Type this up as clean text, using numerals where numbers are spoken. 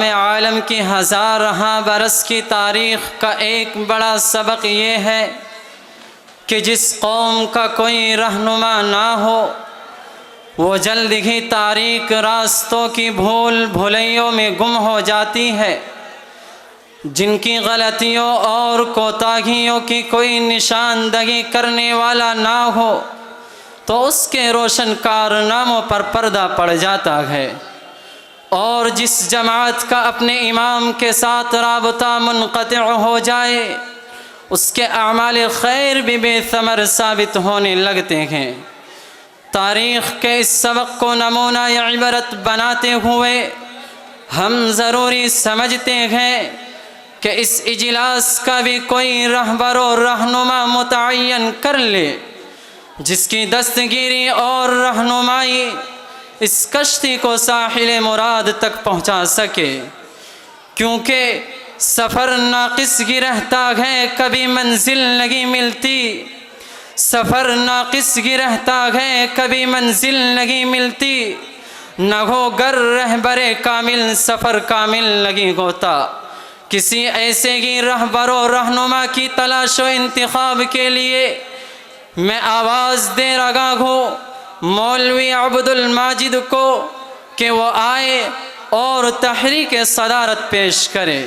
आलम की हज़ारहा बरस की तारीख़ का एक बड़ा सबक ये है कि जिस कौम का कोई रहनुमा ना हो वो जल्द ही तारीक रास्तों की भूल भुलैयों में गुम हो जाती है। जिनकी गलतियों और कोताहियों की कोई निशानदही करने वाला ना हो तो उसके रोशन कारनामों पर पर्दा पड़ जाता है। और जिस जमात का अपने इमाम के साथ राबता मुनक़ति हो जाए उसके अमाल खैर भी बेसमर साबित होने लगते हैं। तारीख़ के इस सबक को नमूना या इबरत बनाते हुए हम ज़रूरी समझते हैं कि इस इजलास का भी कोई रहबर और रहनुमा मुतय्यन कर ले जिसकी दस्तगिरी और रहनुमाई इस कश्ती को साहिल मुराद तक पहुँचा सके। क्योंकि सफ़र नाक़िस की रहता है, कभी मंजिल नहीं मिलती। सफ़र नाक़िस की रहता है, कभी मंजिल नहीं मिलती। न हो गर रहबरे कामिल, सफ़र कामिल नहीं होता। किसी ऐसे ही रहबर और रहनुमा की तलाश व इंतखाब के लिए मैं आवाज़ दे रहा हूँ मौलवी अब्दुल माजिद को कि वो आए और तहरीक सदारत पेश करे।